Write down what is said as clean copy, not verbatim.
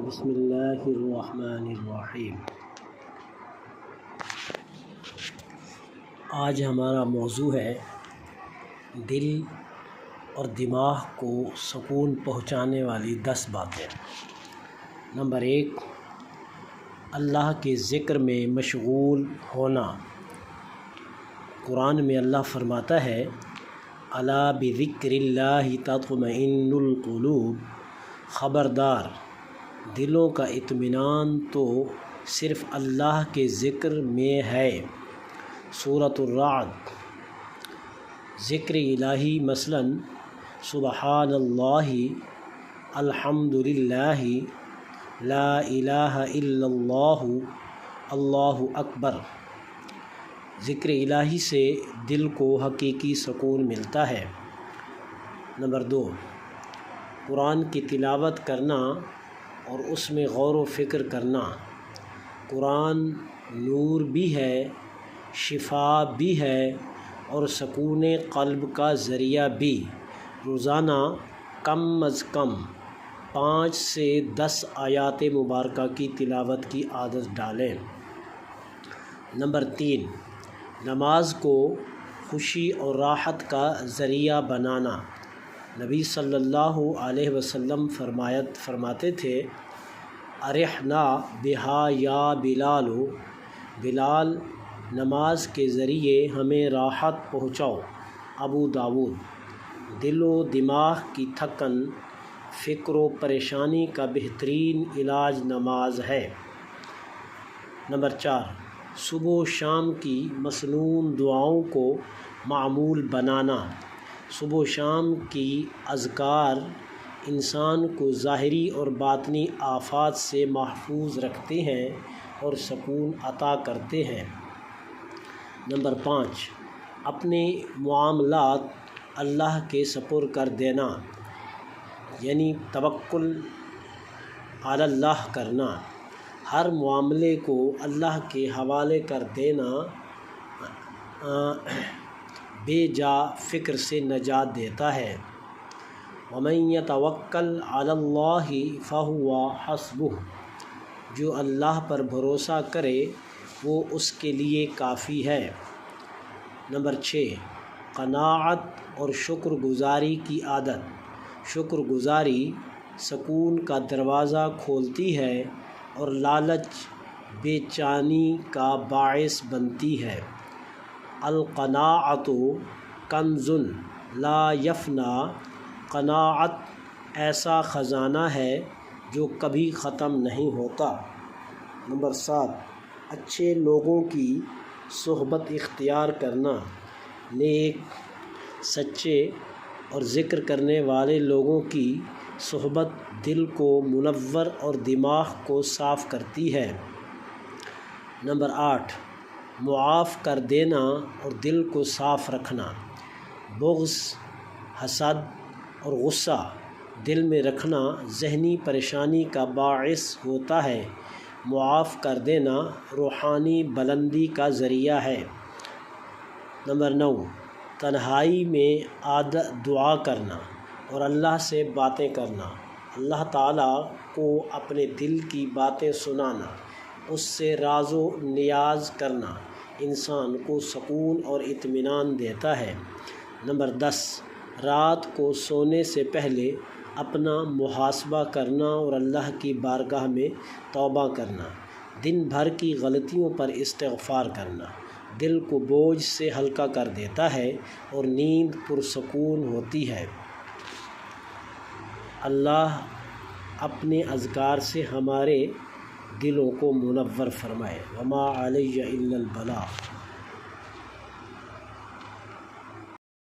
بسم اللہ الرحمن الرحیم۔ آج ہمارا موضوع ہے دل اور دماغ کو سکون پہنچانے والی 10 باتیں۔ نمبر 1، اللہ کے ذکر میں مشغول ہونا۔ قرآن میں اللہ فرماتا ہے الا بذکر اللہ تطمئن القلوب، خبردار دلوں کا اطمینان تو صرف اللہ کے ذکر میں ہے۔ سورۃ الرعد۔ ذکر الہی مثلاً سبحان اللہ، الحمد للہ، لا الہ الا اللہ، اللہ اکبر۔ ذکر الہی سے دل کو حقیقی سکون ملتا ہے۔ نمبر 2، قرآن کی تلاوت کرنا اور اس میں غور و فکر کرنا۔ قرآن نور بھی ہے، شفا بھی ہے اور سکون قلب کا ذریعہ بھی۔ روزانہ کم از کم 5 سے 10 آیات مبارکہ کی تلاوت کی عادت ڈالیں۔ نمبر 3، نماز کو خوشی اور راحت کا ذریعہ بنانا۔ نبی صلی اللہ علیہ وسلم فرماتے تھے ارحنا بہا یا بلال، بلال نماز کے ذریعے ہمیں راحت پہنچاؤ۔ ابو داؤد۔ دل و دماغ کی تھکن، فکر و پریشانی کا بہترین علاج نماز ہے۔ نمبر 4، صبح و شام کی مسنون دعاؤں کو معمول بنانا۔ صبح و شام کی اذکار انسان کو ظاہری اور باطنی آفات سے محفوظ رکھتے ہیں اور سکون عطا کرتے ہیں۔ نمبر 5، اپنے معاملات اللہ کے سپرد کر دینا، یعنی توکل علی اللہ کرنا۔ ہر معاملے کو اللہ کے حوالے کر دینا بے جا فکر سے نجات دیتا ہے۔ وَمَن يَتَوَکَّلْ عَلَى اللَّهِ فَهُوَ حَسْبُهُ، جو اللہ پر بھروسہ کرے وہ اس کے لیے کافی ہے۔ نمبر 6، قناعت اور شکر گزاری کی عادت۔ شکر گزاری سکون کا دروازہ کھولتی ہے اور لالچ بے چینی کا باعث بنتی ہے۔ القناعۃ کنز لا یفنی، قناعت ایسا خزانہ ہے جو کبھی ختم نہیں ہوتا۔ نمبر 7، اچھے لوگوں کی صحبت اختیار کرنا۔ نیک، سچے اور ذکر کرنے والے لوگوں کی صحبت دل کو منور اور دماغ کو صاف کرتی ہے۔ نمبر 8، معاف کر دینا اور دل کو صاف رکھنا۔ بغض، حسد اور غصہ دل میں رکھنا ذہنی پریشانی کا باعث ہوتا ہے۔ معاف کر دینا روحانی بلندی کا ذریعہ ہے۔ نمبر 9، تنہائی میں دعا کرنا اور اللہ سے باتیں کرنا۔ اللہ تعالیٰ کو اپنے دل کی باتیں سنانا، اس سے راز و نیاز کرنا انسان کو سکون اور اطمینان دیتا ہے۔ نمبر 10، رات کو سونے سے پہلے اپنا محاسبہ کرنا اور اللہ کی بارگاہ میں توبہ کرنا۔ دن بھر کی غلطیوں پر استغفار کرنا دل کو بوجھ سے ہلکا کر دیتا ہے اور نیند پرسکون ہوتی ہے۔ اللہ اپنے اذکار سے ہمارے دلوں کو منور فرمائے۔ وما علی الا البلاغ۔